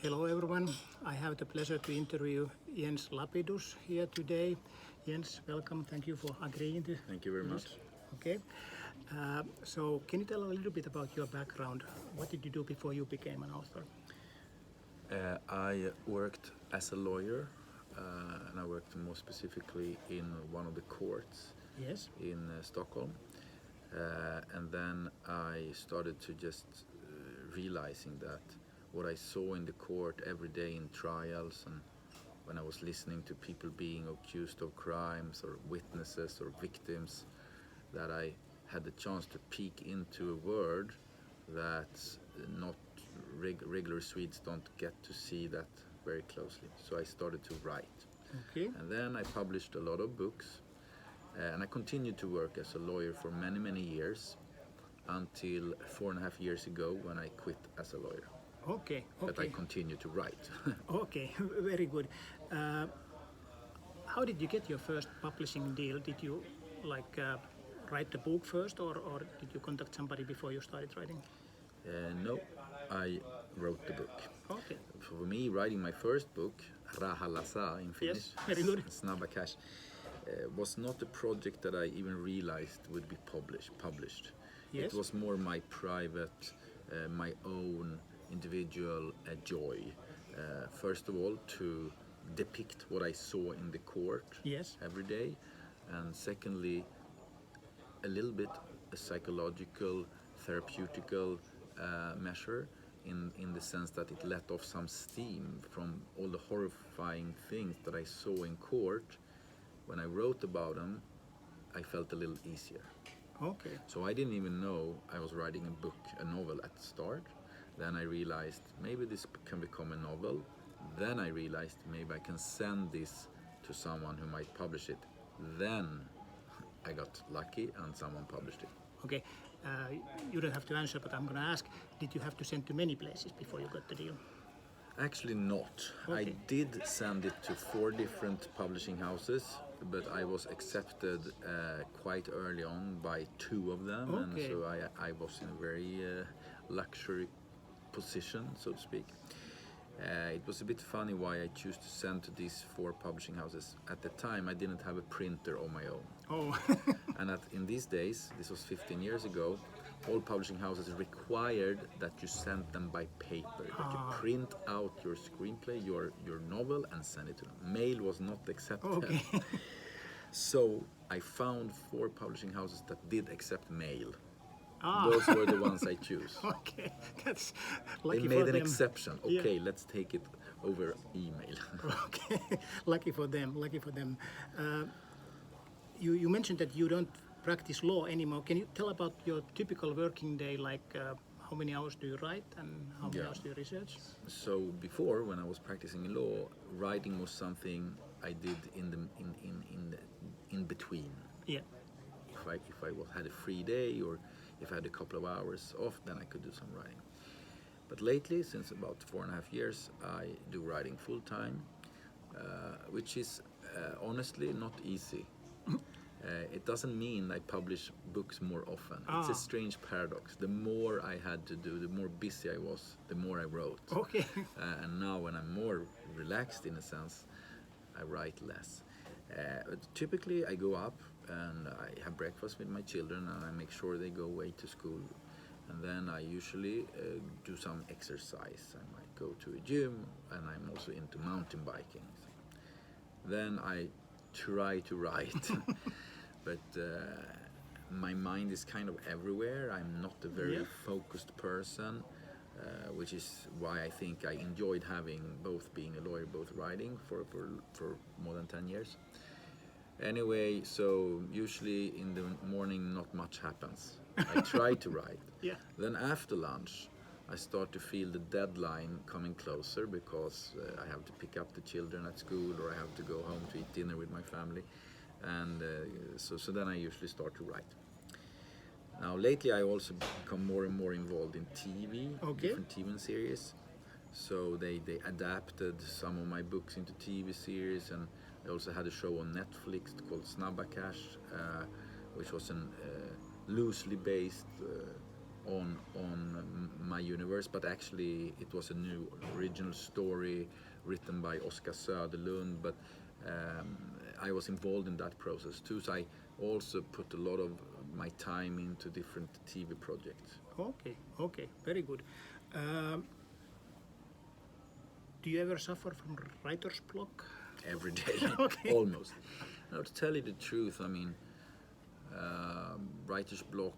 Hello everyone. I have the pleasure to interview Jens Lapidus here today. Jens, welcome. Thank you for agreeing to Thank you very this. much. Okay. So can you tell a little bit about your background? What did you do before you became an author? I worked as a lawyer, and I worked more specifically in one of the courts Yes. in Stockholm. And then I started to just realizing that what I saw in the court every day in trials, and when I was listening to people being accused of crimes or witnesses or victims, that I had the chance to peek into a world that not regular Swedes don't get to see that very closely. So I started to write. Okay. And then I published a lot of books, and I continued to work as a lawyer for many, many years until 4.5 years ago when I quit as a lawyer. Okay. But I Okay. continued to write. Okay. Very good. How did you get your first publishing deal? Did you write the book first, or did you contact somebody before you started writing? No, I wrote the book. Okay. For me, writing my first book, Rahalasa in Finnish, Yes, very good. Snabba Cash, was not a project that I even realized would be published. Yes. It was more my private, my own individual joy. First of all, to depict what I saw in the court Yes. every day, and secondly, a little bit a psychological, therapeutical measure in the sense that it let off some steam from all the horrifying things that I saw in court. When I wrote about them, I felt a little easier. Okay. So I didn't even know I was writing a book, a novel at the start. Then I realized maybe this can become a novel. Then I realized maybe I can send this to someone who might publish it. Then I got lucky and someone published it. Okay. You don't have to answer, but I'm going to ask, did you have to send to many places before you got the deal? Actually not. I Okay. did send it to 4 different publishing houses, but I was accepted quite early on by 2 of them. Okay. And so I was in a very luxury position, so to speak. It was a bit funny why I chose to send to these 4 publishing houses. At the time, I didn't have a printer of my own. Oh. And in these days, this was 15 years ago, all publishing houses required that you send them by paper, that you print out your screenplay, your novel, and send it to them. Mail was not accepted. Okay. So I found 4 publishing houses that did accept mail. Ah. Those were the ones I chose. Okay. That's They lucky made for an them. exception. Yeah. Okay, let's take it over email. Okay. Lucky for them. Lucky for them. You mentioned that you don't practice law anymore. Can you tell about your typical working day? How many hours do you write and how many Yeah. hours do you research? So before, when I was practicing law, writing was something I did in between. Yeah. If I had a free day or if I had a couple of hours off, then I could do some writing. But lately, since about 4.5 years, I do writing full time, which is honestly not easy. It doesn't mean I publish books more often. It's a strange paradox. The more I had to do, the more busy I was, the more I wrote. Okay. And now when I'm more relaxed in a sense, I write less. But typically I go up and I have breakfast with my children and I make sure they go away to school. And then I usually do some exercise. I might go to a gym, and I'm also into mountain biking. Then I try to write, but my mind is kind of everywhere. I'm not a very focused person, which is why I think I enjoyed having both being a lawyer, both writing for more than 10 years. Anyway, so usually in the morning not much happens. I try to write. Yeah. Then after lunch, I start to feel the deadline coming closer because I have to pick up the children at school or I have to go home to eat dinner with my family. And so then I usually start to write. Now lately I also become more and more involved in TV, Okay. different TV series. So they adapted some of my books into TV series, and I also had a show on Netflix called Snabba Cash, which was a loosely based on my universe, but actually it was a new original story written by Oskar Söderlund, but I was involved in that process too, so I also put a lot of my time into different TV projects. Okay, very good. Do you ever suffer from writer's block? Every day, Okay. almost. Now, to tell you the truth, I mean, writer's block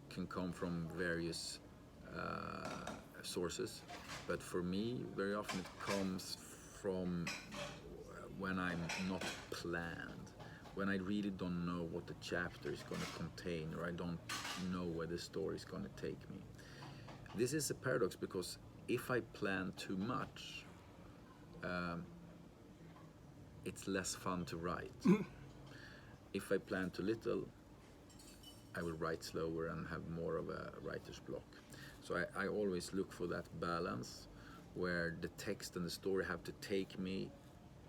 can come from various sources, but for me, very often it comes from when I'm not planned, when I really don't know what the chapter is going to contain, or I don't know where the story is going to take me. This is a paradox, because if I plan too much, it's less fun to write. If I plan too little, I will write slower and have more of a writer's block. So I always look for that balance where the text and the story have to take me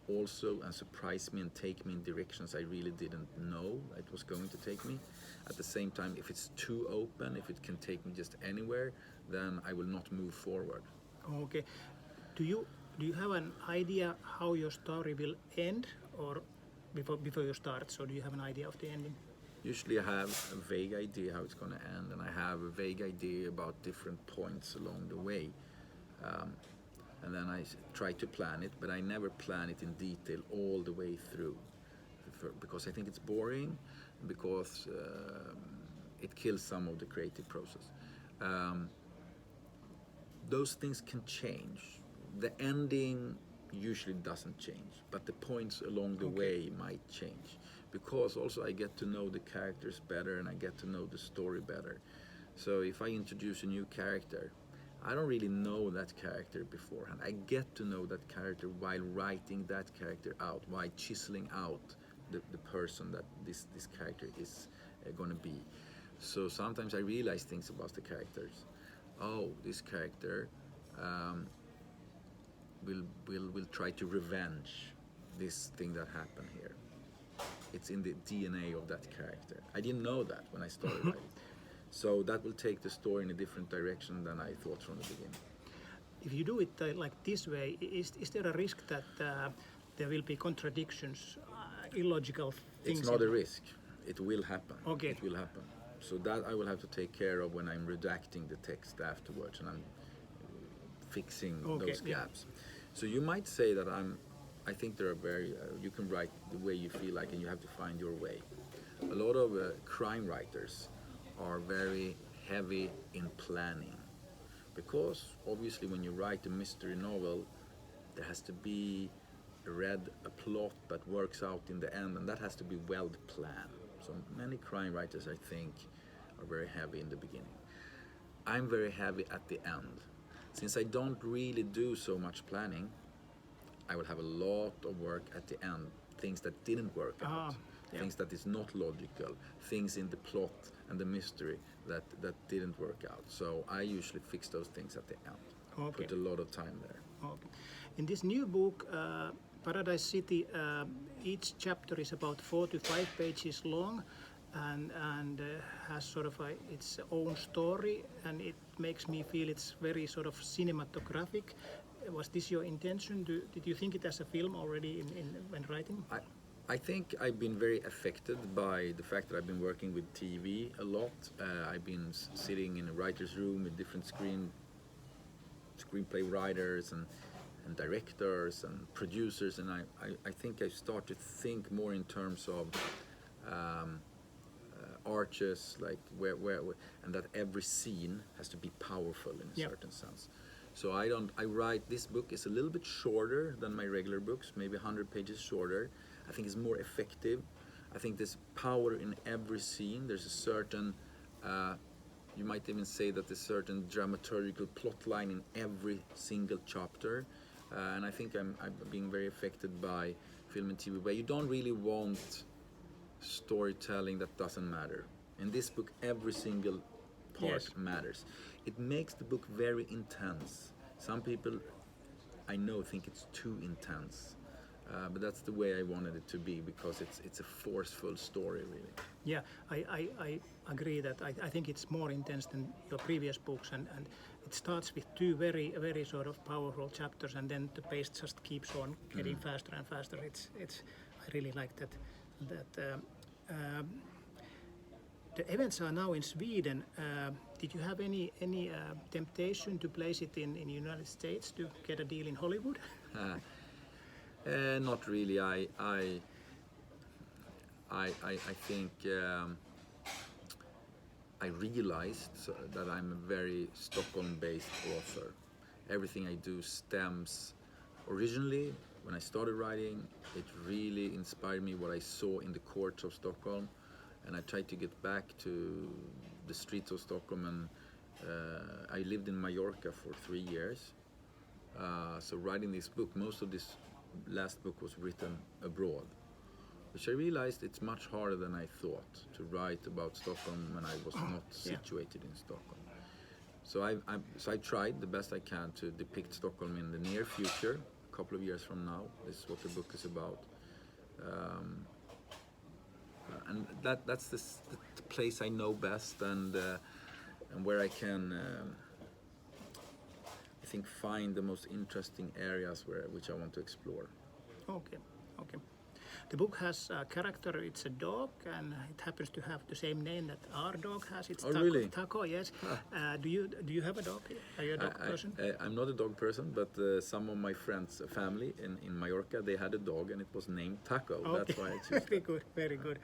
also and surprise me and take me in directions I really didn't know it was going to take me. At the same time, if it's too open, if it can take me just anywhere, then I will not move forward. Okay. Do you have an idea how your story will end, or before you start? So do you have an idea of the ending? Usually I have a vague idea how it's going to end, and I have a vague idea about different points along the way. And then I try to plan it, but I never plan it in detail all the way through, because I think it's boring, because it kills some of the creative process. Those things can change. The ending usually doesn't change, but the points along the way might change, because also I get to know the characters better and I get to know the story better. So if I introduce a new character, I don't really know that character beforehand. I get to know that character while writing that character out, while chiseling out the person that this character is going to be. So sometimes I realize things about the characters. Oh, this character will try to revenge this thing that happened here. It's in the DNA of that character. I didn't know that when I started writing. So that will take the story in a different direction than I thought from the beginning. If you do it like this way, is there a risk that there will be contradictions, illogical things? It's not a risk. It will happen. Okay. It will happen. So that I will have to take care of when I'm redacting the text afterwards and I'm fixing those gaps. So you might say that I think there are very, you can write the way you feel like and you have to find your way. A lot of crime writers are very heavy in planning, because obviously when you write a mystery novel, there has to be a plot that works out in the end, and that has to be well planned. So many crime writers, I think, are very heavy in the beginning. I'm very heavy at the end. Since I don't really do so much planning, I will have a lot of work at the end, things that didn't work out. Things that is not logical, things in the plot and the mystery that didn't work out. So I usually fix those things at the end. Put a lot of time there. Okay. In this new book, Paradise City, each chapter is about 4 to 5 pages long, and has sort of its own story, and it makes me feel it's very sort of cinematographic. Was this your intention? Did you think it as a film already when writing? I think I've been very affected by the fact that I've been working with TV a lot. I've been sitting in a writer's room with different screenplay writers and directors and producers, and I think I start to think more in terms of arches, like where and that every scene has to be powerful in a certain sense. So I write, this book is a little bit shorter than my regular books, maybe 100 pages shorter. I think it's more effective. I think there's power in every scene. There's a certain, you might even say that there's a certain dramaturgical plot line in every single chapter. And I think I'm being very affected by film and TV, where you don't really want storytelling that doesn't matter. In this book, every single part matters. It makes the book very intense. Some people I know think it's too intense, but that's the way I wanted it to be, because it's a forceful story, really. Yeah, I agree that I think it's more intense than your previous books, and it starts with two very sort of powerful chapters, and then the pace just keeps on getting faster and faster. It's I really like that. The events are now in Sweden. Did you have any temptation to place it in United States to get a deal in Hollywood? Not really. I think I realized that I'm a very Stockholm-based author. Everything I do stems originally when I started writing. It really inspired me what I saw in the courts of Stockholm, and I tried to get back to the streets of Stockholm. And I lived in Mallorca for 3 years. So writing this book, most of this last book was written abroad, which I realized it's much harder than I thought to write about Stockholm when I was not situated in Stockholm. So I tried the best I can to depict Stockholm in the near future, a couple of years from now. This is what the book is about. And that's the place I know best, and where I can, I think, find the most interesting areas which I want to explore. Okay. The book has a character, it's a dog, and it happens to have the same name that our dog has. It's Oh, Taco. really? Taco, yes. Do you have a dog? Are you a dog person? I'm not a dog person, but some of my friends' family in Mallorca, they had a dog and it was named Taco. Okay. That's why I choose Very good, very good.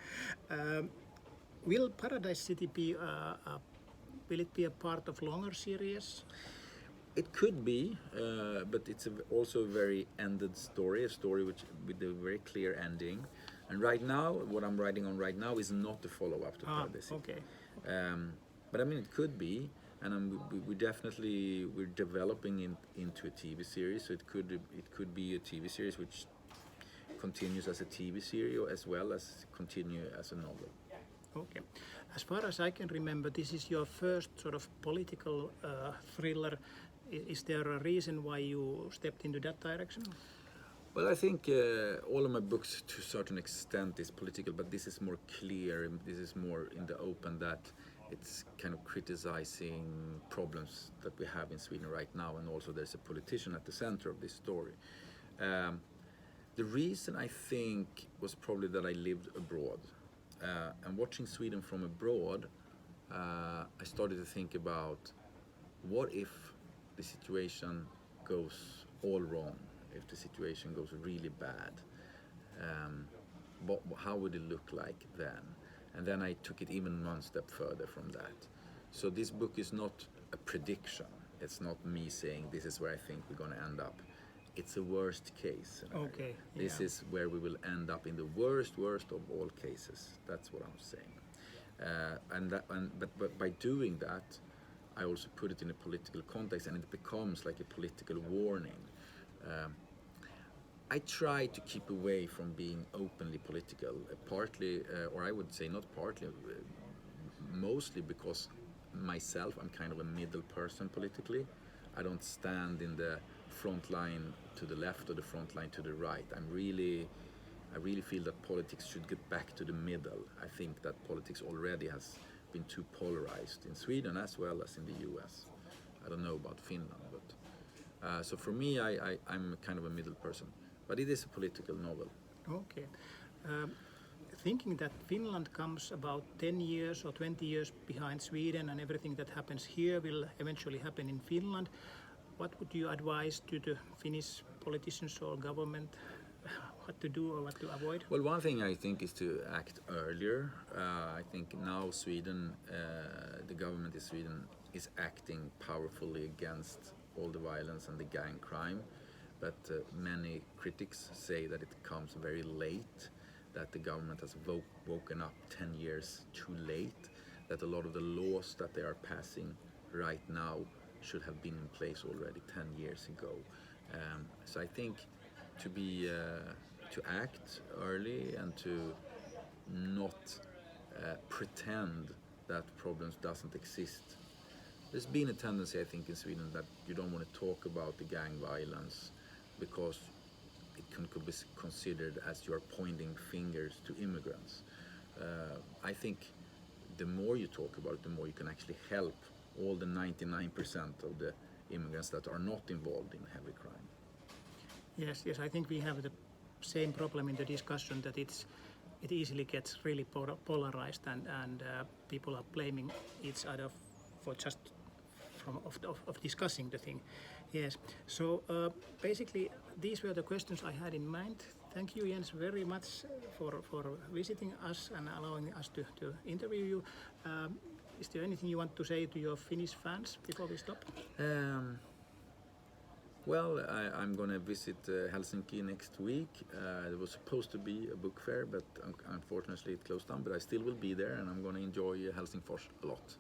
Will Paradise City be will it be a part of longer series? It could be, but it's also a very ended story, a story with a very clear ending. And right now, what I'm writing on right now is not the follow-up to Paradise City. Okay. But I mean, it could be, and we're developing into a TV series. So it could be a TV series which continues as a TV series as well as continue as a novel. Okay. As far as I can remember, this is your first sort of political thriller. Is there a reason why you stepped into that direction? Well, I think all of my books to a certain extent is political, but this is more clear. This is more in the open, that it's kind of criticizing problems that we have in Sweden right now, and also there's a politician at the center of this story. The reason, I think, was probably that I lived abroad. And watching Sweden from abroad, I started to think about, what if the situation goes all wrong, if the situation goes really bad, how would it look like then? And then I took it even one step further from that. So this book is not a prediction. It's not me saying this is where I think we're going to end up. It's a worst case scenario. Okay. This is where we will end up, in the worst of all cases. That's what I'm saying. But by doing that, I also put it in a political context, and it becomes like a political warning. I try to keep away from being openly political, partly, or I would say not partly, mostly because myself, I'm kind of a middle person politically. I don't stand in the front line to the left or the front line to the right. I really feel that politics should get back to the middle. I think that politics already has been too polarized in Sweden as well as in the US. I don't know about Finland, but so for me, I'm kind of a middle person. But it is a political novel. Okay. Thinking that Finland comes about 10 years or 20 years behind Sweden, and everything that happens here will eventually happen in Finland, what would you advise to the Finnish politicians or government, what to do or what to avoid? Well, one thing I think is to act earlier. I think now Sweden, the government in Sweden is acting powerfully against all the violence and the gang crime. But many critics say that it comes very late, that the government has woken up 10 years too late, that a lot of the laws that they are passing right now should have been in place already 10 years ago. So I think to act early and to not pretend that problems doesn't exist. There's been a tendency, I think, in Sweden that you don't want to talk about the gang violence because it could be considered as you're pointing fingers to immigrants. I think the more you talk about it, the more you can actually help all the 99% of the immigrants that are not involved in heavy crime. Yes, yes, I think we have the same problem in the discussion that it easily gets really polarized and people are blaming each other for just of discussing the thing. Yes, so basically these were the questions I had in mind. Thank you, Jens, very much for visiting us and allowing us to interview you. Is there anything you want to say to your Finnish fans before we stop? Well, I'm going to visit Helsinki next week. There was supposed to be a book fair, but unfortunately it closed down. But I still will be there, and I'm going to enjoy Helsingfors a lot.